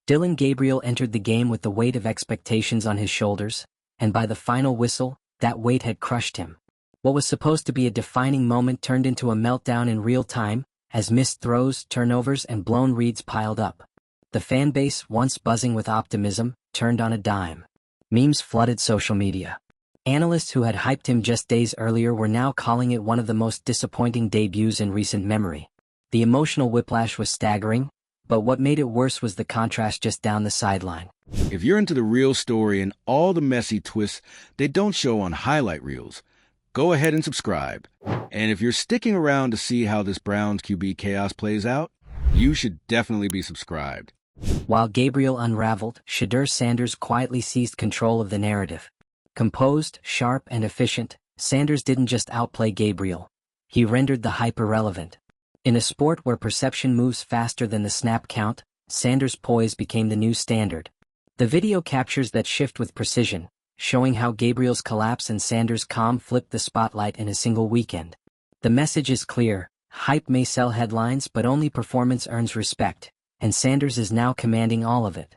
Dillon Gabriel entered the game with the weight of expectations on his shoulders, and by the final whistle, that weight had crushed him. What was supposed to be a defining moment turned into a meltdown in real time, as missed throws, turnovers, and blown reads piled up. The fan base, once buzzing with optimism, turned on a dime. Memes flooded social media. Analysts who had hyped him just days earlier were now calling it one of the most disappointing debuts in recent memory. The emotional whiplash was staggering, but what made it worse was the contrast just down the sideline. If you're into the real story and all the messy twists they don't show on highlight reels, go ahead and subscribe. And if you're sticking around to see how this Browns QB chaos plays out, you should definitely be subscribed. While Gabriel unraveled, Shedeur Sanders quietly seized control of the narrative. Composed, sharp, and efficient, Sanders didn't just outplay Gabriel. He rendered the hype irrelevant. In a sport where perception moves faster than the snap count, Sanders' poise became the new standard. The video captures that shift with precision, showing how Gabriel's collapse and Sanders' calm flipped the spotlight in a single weekend. The message is clear: hype may sell headlines, but only performance earns respect, and Sanders is now commanding all of it.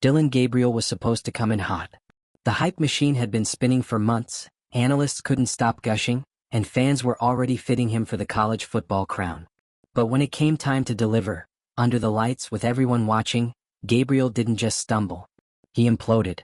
Dillon Gabriel was supposed to come in hot. The hype machine had been spinning for months, analysts couldn't stop gushing, and fans were already fitting him for the college football crown. But when it came time to deliver, under the lights with everyone watching, Gabriel didn't just stumble. He imploded.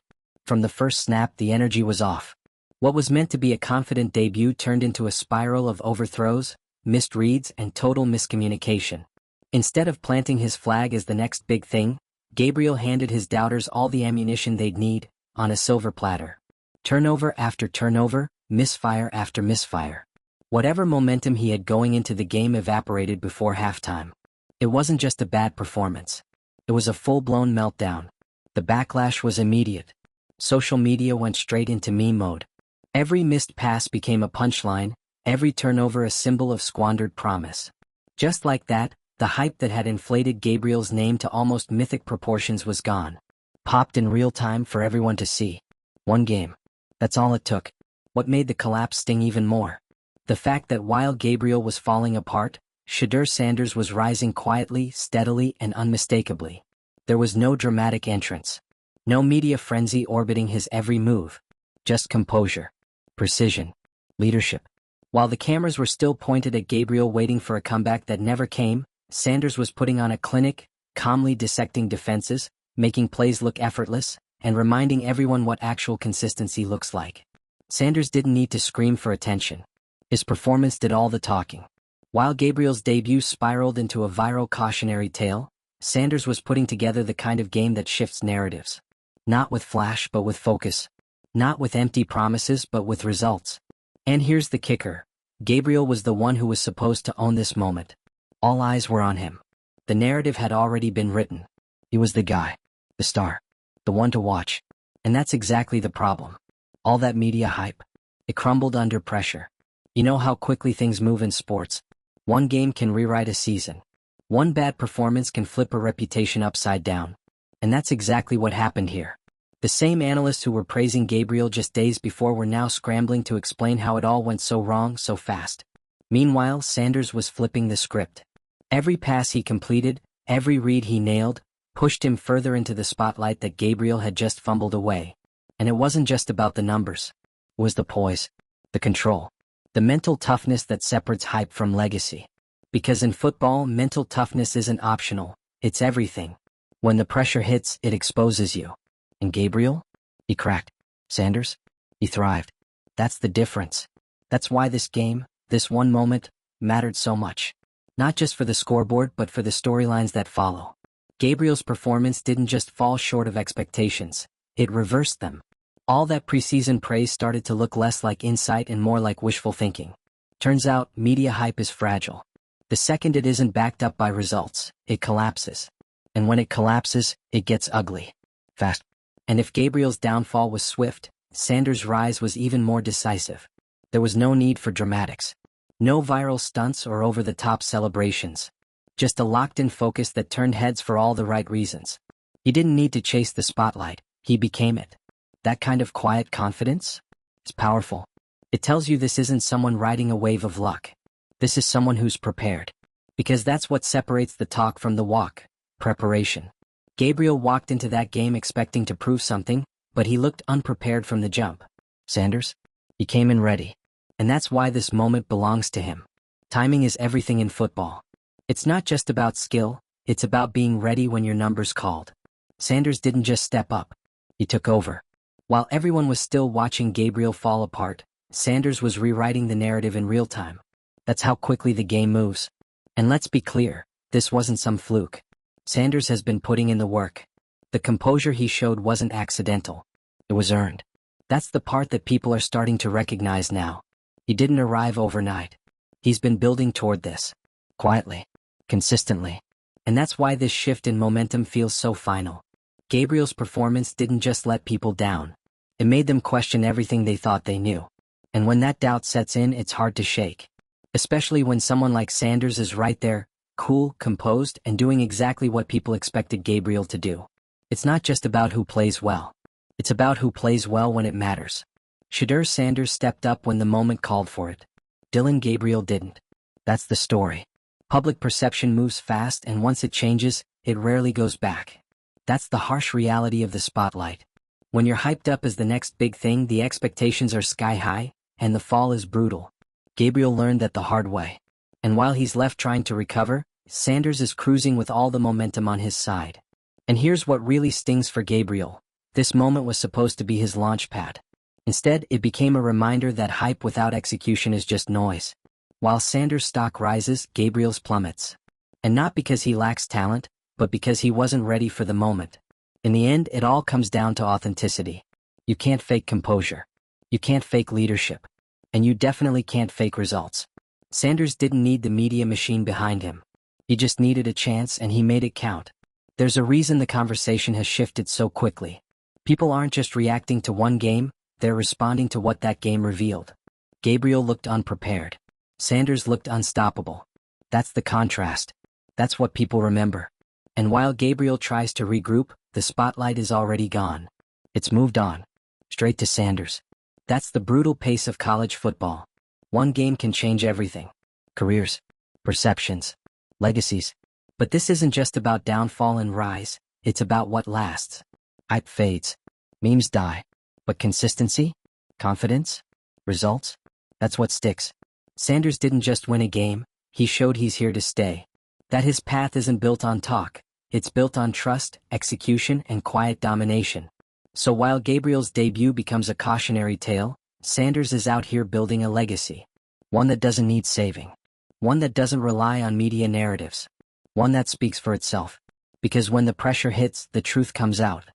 From the first snap, the energy was off. What was meant to be a confident debut turned into a spiral of overthrows, missed reads, and total miscommunication. Instead of planting his flag as the next big thing, Gabriel handed his doubters all the ammunition they'd need, on a silver platter. Turnover after turnover, misfire after misfire. Whatever momentum he had going into the game evaporated before halftime. It wasn't just a bad performance. It was a full-blown meltdown. The backlash was immediate. Social media went straight into meme mode. Every missed pass became a punchline, every turnover a symbol of squandered promise. Just like that, the hype that had inflated Gabriel's name to almost mythic proportions was gone. Popped in real time for everyone to see. One game. That's all it took. What made the collapse sting even more? The fact that while Gabriel was falling apart, Shedeur Sanders was rising quietly, steadily, and unmistakably. There was no dramatic entrance. No media frenzy orbiting his every move. Just composure, precision, leadership. While the cameras were still pointed at Gabriel waiting for a comeback that never came, Sanders was putting on a clinic, calmly dissecting defenses, making plays look effortless, and reminding everyone what actual consistency looks like. Sanders didn't need to scream for attention. His performance did all the talking. While Gabriel's debut spiraled into a viral cautionary tale, Sanders was putting together the kind of game that shifts narratives. Not with flash but with focus. Not with empty promises but with results. And here's the kicker. Gabriel was the one who was supposed to own this moment. All eyes were on him. The narrative had already been written. He was the guy. The star. The one to watch. And that's exactly the problem. All that media hype. It crumbled under pressure. You know how quickly things move in sports. One game can rewrite a season. One bad performance can flip a reputation upside down. And that's exactly what happened here. The same analysts who were praising Gabriel just days before were now scrambling to explain how it all went so wrong so fast. Meanwhile, Sanders was flipping the script. Every pass he completed, every read he nailed, pushed him further into the spotlight that Gabriel had just fumbled away. And it wasn't just about the numbers. It was the poise, the control, the mental toughness that separates hype from legacy. Because in football, mental toughness isn't optional, it's everything. When the pressure hits, it exposes you. And Gabriel? He cracked. Sanders? He thrived. That's the difference. That's why this game, this one moment, mattered so much. Not just for the scoreboard but for the storylines that follow. Gabriel's performance didn't just fall short of expectations, it reversed them. All that preseason praise started to look less like insight and more like wishful thinking. Turns out, media hype is fragile. The second it isn't backed up by results, it collapses. And when it collapses, it gets ugly. Fast. And if Gabriel's downfall was swift, Sanders' rise was even more decisive. There was no need for dramatics. No viral stunts or over-the-top celebrations. Just a locked-in focus that turned heads for all the right reasons. He didn't need to chase the spotlight, he became it. That kind of quiet confidence? It's powerful. It tells you this isn't someone riding a wave of luck. This is someone who's prepared. Because that's what separates the talk from the walk. Preparation. Gabriel walked into that game expecting to prove something, but he looked unprepared from the jump. Sanders? He came in ready. And that's why this moment belongs to him. Timing is everything in football. It's not just about skill, it's about being ready when your number's called. Sanders didn't just step up. He took over. While everyone was still watching Gabriel fall apart, Sanders was rewriting the narrative in real time. That's how quickly the game moves. And let's be clear, this wasn't some fluke. Sanders has been putting in the work. The composure he showed wasn't accidental. It was earned. That's the part that people are starting to recognize now. He didn't arrive overnight. He's been building toward this. Quietly. Consistently. And that's why this shift in momentum feels so final. Gabriel's performance didn't just let people down. It made them question everything they thought they knew. And when that doubt sets in, it's hard to shake. Especially when someone like Sanders is right there, cool, composed, and doing exactly what people expected Gabriel to do. It's not just about who plays well. It's about who plays well when it matters. Shedeur Sanders stepped up when the moment called for it. Dillon Gabriel didn't. That's the story. Public perception moves fast, and once it changes, it rarely goes back. That's the harsh reality of the spotlight. When you're hyped up as the next big thing, the expectations are sky high, and the fall is brutal. Gabriel learned that the hard way. And while he's left trying to recover, Sanders is cruising with all the momentum on his side. And here's what really stings for Gabriel. This moment was supposed to be his launch pad. Instead, it became a reminder that hype without execution is just noise. While Sanders' stock rises, Gabriel's plummets. And not because he lacks talent, but because he wasn't ready for the moment. In the end, it all comes down to authenticity. You can't fake composure. You can't fake leadership. And you definitely can't fake results. Sanders didn't need the media machine behind him. He just needed a chance, and he made it count. There's a reason the conversation has shifted so quickly. People aren't just reacting to one game, they're responding to what that game revealed. Gabriel looked unprepared. Sanders looked unstoppable. That's the contrast. That's what people remember. And while Gabriel tries to regroup, the spotlight is already gone. It's moved on. Straight to Sanders. That's the brutal pace of college football. One game can change everything. Careers, perceptions, legacies. But this isn't just about downfall and rise, it's about what lasts. Hype fades. Memes die. But consistency? Confidence? Results? That's what sticks. Sanders didn't just win a game, he showed he's here to stay. That his path isn't built on talk, it's built on trust, execution, and quiet domination. So while Gabriel's debut becomes a cautionary tale, Sanders is out here building a legacy. One that doesn't need saving. One that doesn't rely on media narratives. One that speaks for itself. Because when the pressure hits, the truth comes out.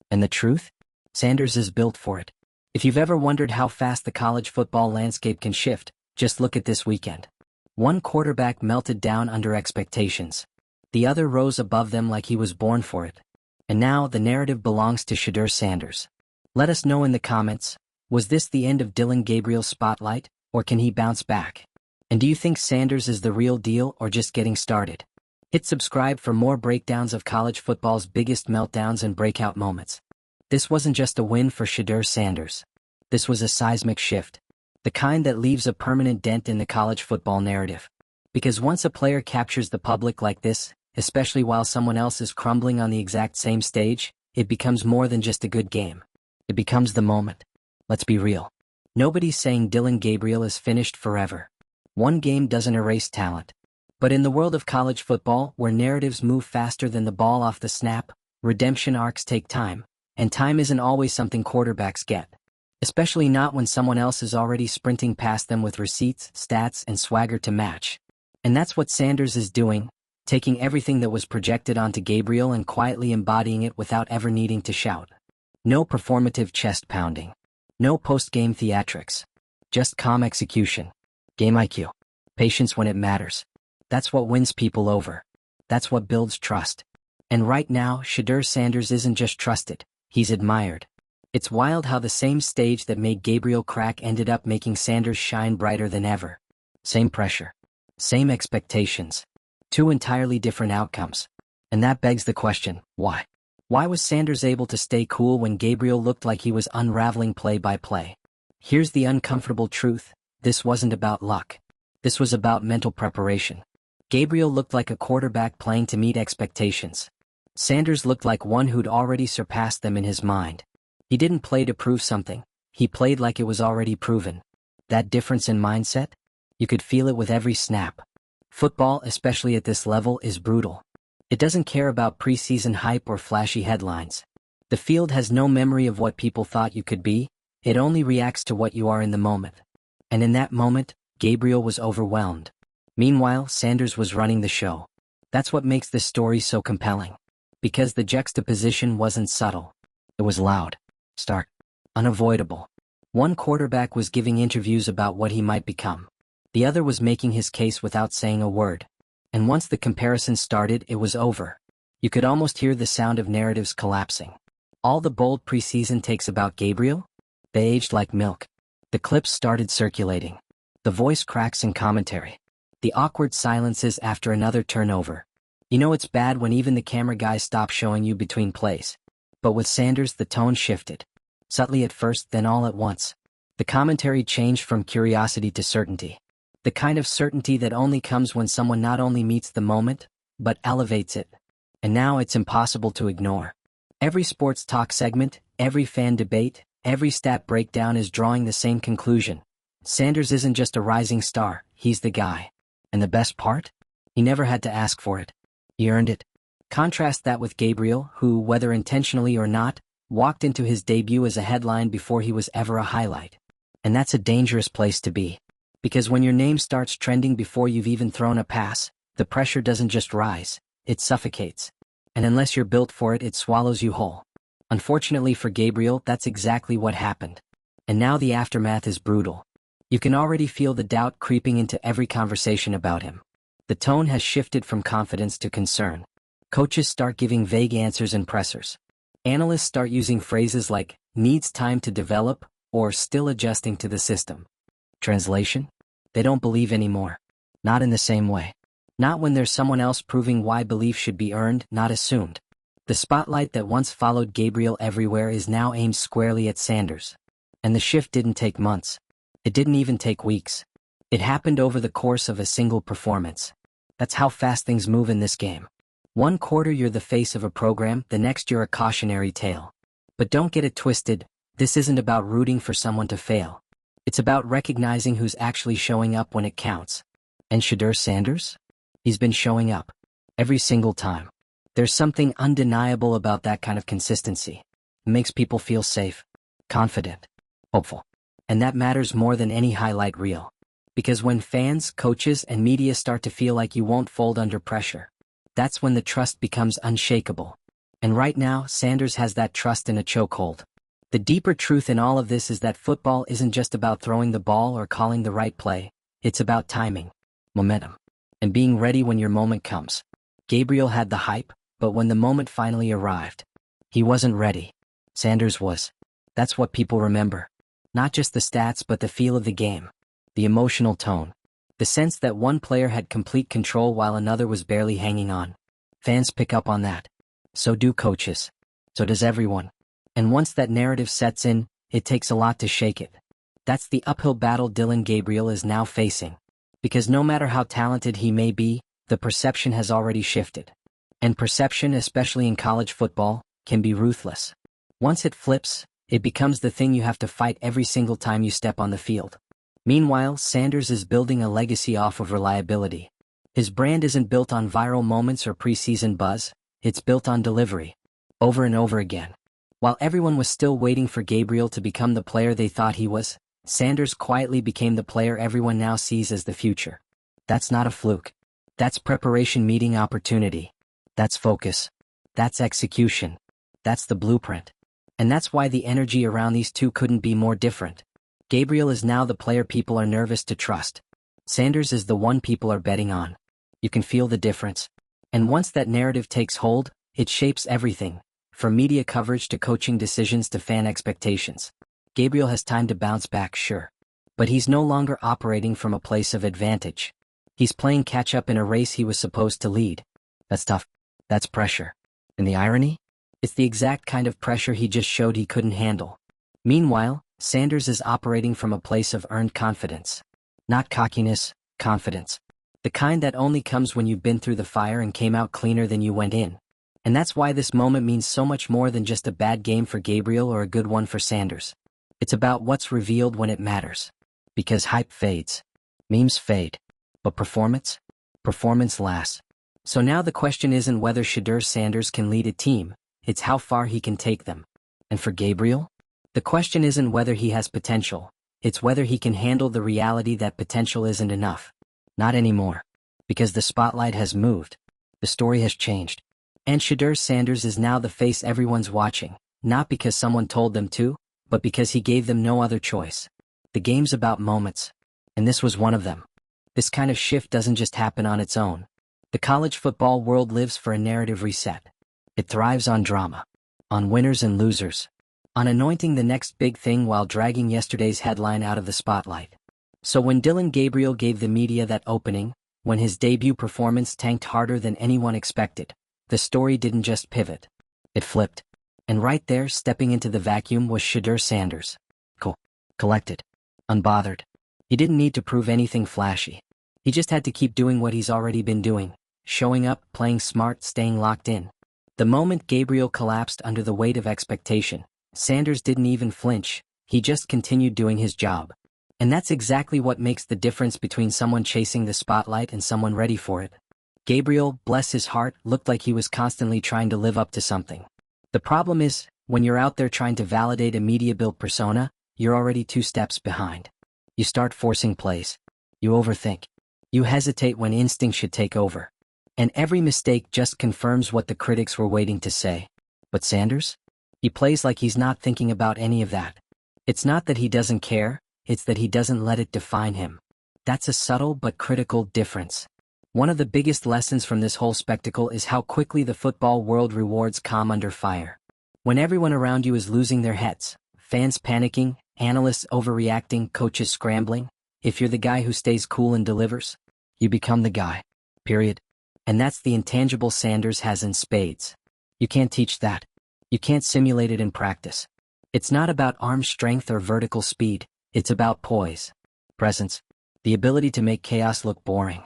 And the truth? Sanders is built for it. If you've ever wondered how fast the college football landscape can shift, just look at this weekend. One quarterback melted down under expectations. The other rose above them like he was born for it. And now the narrative belongs to Shedeur Sanders. Let us know in the comments, was this the end of Dillon Gabriel's spotlight, or can he bounce back? And do you think Sanders is the real deal or just getting started? Hit subscribe for more breakdowns of college football's biggest meltdowns and breakout moments. This wasn't just a win for Shedeur Sanders. This was a seismic shift. The kind that leaves a permanent dent in the college football narrative. Because once a player captures the public like this, especially while someone else is crumbling on the exact same stage, it becomes more than just a good game. It becomes the moment. Let's be real. Nobody's saying Dillon Gabriel is finished forever. One game doesn't erase talent. But in the world of college football, where narratives move faster than the ball off the snap, redemption arcs take time, and time isn't always something quarterbacks get. Especially not when someone else is already sprinting past them with receipts, stats, and swagger to match. And that's what Sanders is doing, taking everything that was projected onto Gabriel and quietly embodying it without ever needing to shout. No performative chest pounding. No post-game theatrics. Just calm execution. Game IQ. Patience when it matters. That's what wins people over. That's what builds trust. And right now, Shedeur Sanders isn't just trusted, he's admired. It's wild how the same stage that made Gabriel crack ended up making Sanders shine brighter than ever. Same pressure. Same expectations. Two entirely different outcomes. And that begs the question, why? Why was Sanders able to stay cool when Gabriel looked like he was unraveling play by play? Here's the uncomfortable truth, this wasn't about luck. This was about mental preparation. Gabriel looked like a quarterback playing to meet expectations. Sanders looked like one who'd already surpassed them in his mind. He didn't play to prove something, he played like it was already proven. That difference in mindset? You could feel it with every snap. Football, especially at this level, is brutal. It doesn't care about preseason hype or flashy headlines. The field has no memory of what people thought you could be, it only reacts to what you are in the moment. And in that moment, Gabriel was overwhelmed. Meanwhile, Sanders was running the show. That's what makes this story so compelling. Because the juxtaposition wasn't subtle. It was loud, stark, unavoidable. One quarterback was giving interviews about what he might become. The other was making his case without saying a word. And once the comparison started, it was over. You could almost hear the sound of narratives collapsing. All the bold preseason takes about Gabriel? They aged like milk. The clips started circulating. The voice cracks in commentary. The awkward silences after another turnover. You know it's bad when even the camera guys stop showing you between plays. But with Sanders, the tone shifted. Subtly at first, then all at once. The commentary changed from curiosity to certainty. The kind of certainty that only comes when someone not only meets the moment, but elevates it. And now it's impossible to ignore. Every sports talk segment, every fan debate, every stat breakdown is drawing the same conclusion. Sanders isn't just a rising star, he's the guy. And the best part? He never had to ask for it. He earned it. Contrast that with Gabriel, who, whether intentionally or not, walked into his debut as a headline before he was ever a highlight. And that's a dangerous place to be. Because when your name starts trending before you've even thrown a pass, the pressure doesn't just rise, it suffocates. And unless you're built for it, it swallows you whole. Unfortunately for Gabriel, that's exactly what happened. And now the aftermath is brutal. You can already feel the doubt creeping into every conversation about him. The tone has shifted from confidence to concern. Coaches start giving vague answers in pressers. Analysts start using phrases like, needs time to develop, or still adjusting to the system. Translation? They don't believe anymore. Not in the same way. Not when there's someone else proving why belief should be earned, not assumed. The spotlight that once followed Gabriel everywhere is now aimed squarely at Sanders. And the shift didn't take months. It didn't even take weeks. It happened over the course of a single performance. That's how fast things move in this game. One quarter you're the face of a program, the next you're a cautionary tale. But don't get it twisted, this isn't about rooting for someone to fail. It's about recognizing who's actually showing up when it counts. And Shedeur Sanders? He's been showing up. Every single time. There's something undeniable about that kind of consistency. It makes people feel safe, confident, hopeful. And that matters more than any highlight reel. Because when fans, coaches, and media start to feel like you won't fold under pressure, that's when the trust becomes unshakable. And right now, Sanders has that trust in a chokehold. The deeper truth in all of this is that football isn't just about throwing the ball or calling the right play. It's about timing, momentum, and being ready when your moment comes. Gabriel had the hype, but when the moment finally arrived, he wasn't ready. Sanders was. That's what people remember. Not just the stats, but the feel of the game. The emotional tone. The sense that one player had complete control while another was barely hanging on. Fans pick up on that. So do coaches. So does everyone. And once that narrative sets in, it takes a lot to shake it. That's the uphill battle Dillon Gabriel is now facing. Because no matter how talented he may be, the perception has already shifted. And perception, especially in college football, can be ruthless. Once it flips, it becomes the thing you have to fight every single time you step on the field. Meanwhile, Sanders is building a legacy off of reliability. His brand isn't built on viral moments or preseason buzz, it's built on delivery. Over and over again. While everyone was still waiting for Gabriel to become the player they thought he was, Sanders quietly became the player everyone now sees as the future. That's not a fluke. That's preparation meeting opportunity. That's focus. That's execution. That's the blueprint. And that's why the energy around these two couldn't be more different. Gabriel is now the player people are nervous to trust. Sanders is the one people are betting on. You can feel the difference. And once that narrative takes hold, it shapes everything. From media coverage to coaching decisions to fan expectations. Gabriel has time to bounce back, sure. But he's no longer operating from a place of advantage. He's playing catch-up in a race he was supposed to lead. That's tough. That's pressure. And the irony? It's the exact kind of pressure he just showed he couldn't handle. Meanwhile, Sanders is operating from a place of earned confidence. Not cockiness, confidence. The kind that only comes when you've been through the fire and came out cleaner than you went in. And that's why this moment means so much more than just a bad game for Gabriel or a good one for Sanders. It's about what's revealed when it matters. Because hype fades. Memes fade. But performance? Performance lasts. So now the question isn't whether Shedeur Sanders can lead a team, it's how far he can take them. And for Gabriel? The question isn't whether he has potential, it's whether he can handle the reality that potential isn't enough. Not anymore. Because the spotlight has moved. The story has changed. And Shedeur Sanders is now the face everyone's watching, not because someone told them to, but because he gave them no other choice. The game's about moments. And this was one of them. This kind of shift doesn't just happen on its own. The college football world lives for a narrative reset. It thrives on drama. On winners and losers. On anointing the next big thing while dragging yesterday's headline out of the spotlight. So when Dillon Gabriel gave the media that opening, when his debut performance tanked harder than anyone expected, the story didn't just pivot. It flipped. And right there, stepping into the vacuum, was Shedeur Sanders. Collected. Unbothered. He didn't need to prove anything flashy. He just had to keep doing what he's already been doing. Showing up, playing smart, staying locked in. The moment Gabriel collapsed under the weight of expectation, Sanders didn't even flinch. He just continued doing his job. And that's exactly what makes the difference between someone chasing the spotlight and someone ready for it. Gabriel, bless his heart, looked like he was constantly trying to live up to something. The problem is, when you're out there trying to validate a media-built persona, you're already 2 steps behind. You start forcing plays. You overthink. You hesitate when instinct should take over. And every mistake just confirms what the critics were waiting to say. But Sanders? He plays like he's not thinking about any of that. It's not that he doesn't care, it's that he doesn't let it define him. That's a subtle but critical difference. One of the biggest lessons from this whole spectacle is how quickly the football world rewards calm under fire. When everyone around you is losing their heads, fans panicking, analysts overreacting, coaches scrambling, if you're the guy who stays cool and delivers, you become the guy. Period. And that's the intangible Sanders has in spades. You can't teach that. You can't simulate it in practice. It's not about arm strength or vertical speed, it's about poise, presence, the ability to make chaos look boring.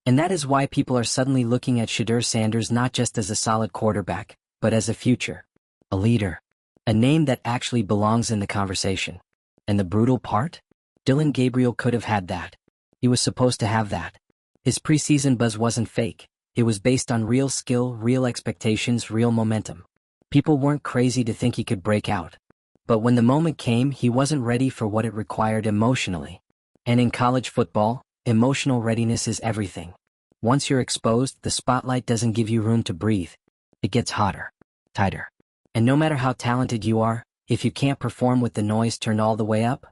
And that is why people are suddenly looking at Shedeur Sanders not just as a solid quarterback, but as a future, a leader, a name that actually belongs in the conversation. And the brutal part? Dillon Gabriel could have had that. He was supposed to have that. His preseason buzz wasn't fake. It was based on real skill, real expectations, real momentum. People weren't crazy to think he could break out. But when the moment came, he wasn't ready for what it required emotionally. And in college football, emotional readiness is everything. Once you're exposed, the spotlight doesn't give you room to breathe. It gets hotter, tighter. And no matter how talented you are, if you can't perform with the noise turned all the way up,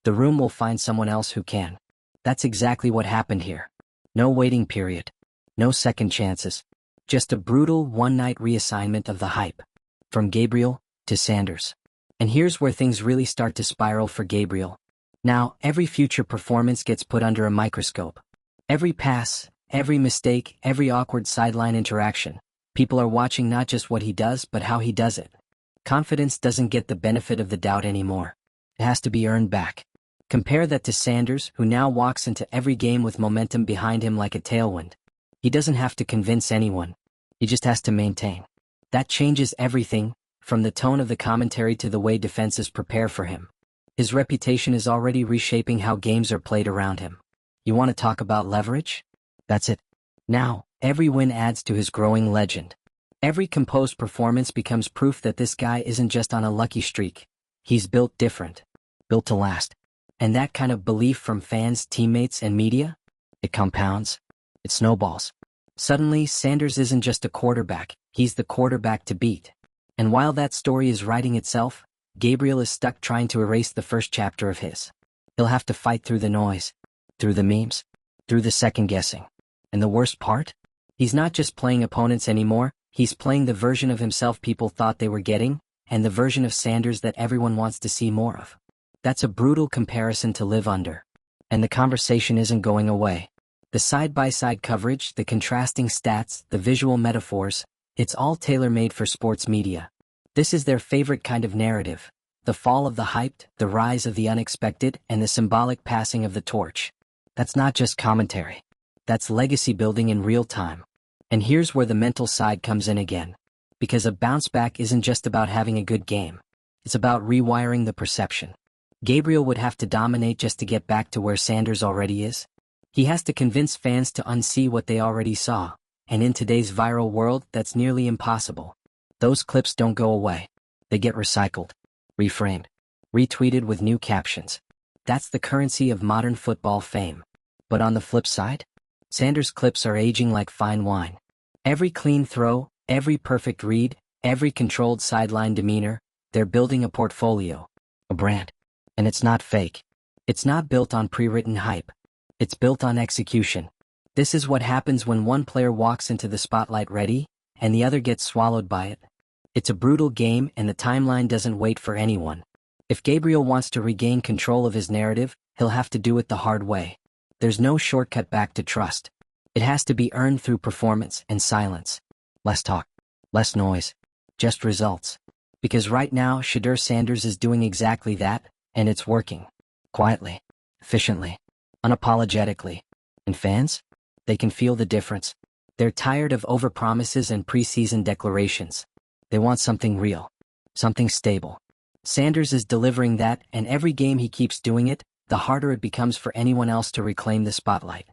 the room will find someone else who can. That's exactly what happened here. No waiting period. No second chances. Just a brutal one-night reassignment of the hype. From Gabriel to Sanders. And here's where things really start to spiral for Gabriel. Now, every future performance gets put under a microscope. Every pass, every mistake, every awkward sideline interaction. People are watching not just what he does, but how he does it. Confidence doesn't get the benefit of the doubt anymore. It has to be earned back. Compare that to Sanders, who now walks into every game with momentum behind him like a tailwind. He doesn't have to convince anyone. He just has to maintain. That changes everything, from the tone of the commentary to the way defenses prepare for him. His reputation is already reshaping how games are played around him. You want to talk about leverage? That's it. Now, every win adds to his growing legend. Every composed performance becomes proof that this guy isn't just on a lucky streak. He's built different. Built to last. And that kind of belief from fans, teammates, and media? It compounds. It snowballs. Suddenly, Sanders isn't just a quarterback, he's the quarterback to beat. And while that story is writing itself, Gabriel is stuck trying to erase the first chapter of his. He'll have to fight through the noise, through the memes, through the second-guessing. And the worst part? He's not just playing opponents anymore, he's playing the version of himself people thought they were getting, and the version of Sanders that everyone wants to see more of. That's a brutal comparison to live under. And the conversation isn't going away. The side-by-side coverage, the contrasting stats, the visual metaphors, it's all tailor-made for sports media. This is their favorite kind of narrative. The fall of the hyped, the rise of the unexpected, and the symbolic passing of the torch. That's not just commentary. That's legacy building in real time. And here's where the mental side comes in again. Because a bounce back isn't just about having a good game. It's about rewiring the perception. Gabriel would have to dominate just to get back to where Sanders already is. He has to convince fans to unsee what they already saw, and in today's viral world, that's nearly impossible. Those clips don't go away. They get recycled, reframed, retweeted with new captions. That's the currency of modern football fame. But on the flip side, Sanders' clips are aging like fine wine. Every clean throw, every perfect read, every controlled sideline demeanor, they're building a portfolio, a brand. And it's not fake. It's not built on pre-written hype. It's built on execution. This is what happens when one player walks into the spotlight ready, and the other gets swallowed by it. It's a brutal game, and the timeline doesn't wait for anyone. If Gabriel wants to regain control of his narrative, he'll have to do it the hard way. There's no shortcut back to trust. It has to be earned through performance and silence. Less talk, less noise, just results. Because right now, Shedeur Sanders is doing exactly that, and it's working. Quietly, efficiently, unapologetically. And fans? They can feel the difference. They're tired of overpromises and preseason declarations. They want something real, something stable. Sanders is delivering that, and every game he keeps doing it, the harder it becomes for anyone else to reclaim the spotlight.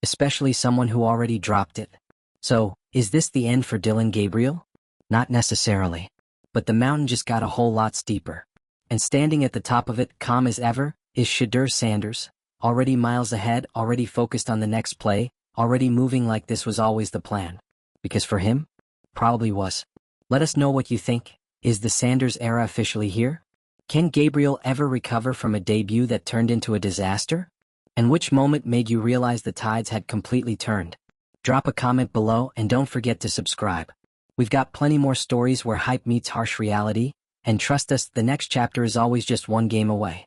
Especially someone who already dropped it. So, is this the end for Dillon Gabriel? Not necessarily. But the mountain just got a whole lot steeper. And standing at the top of it, calm as ever, is Shedeur Sanders, already miles ahead, already focused on the next play, already moving like this was always the plan. Because for him, probably was. Let us know what you think. Is the Sanders era officially here? Can Gabriel ever recover from a debut that turned into a disaster? And which moment made you realize the tides had completely turned? Drop a comment below and don't forget to subscribe. We've got plenty more stories where hype meets harsh reality, and trust us, the next chapter is always just one game away.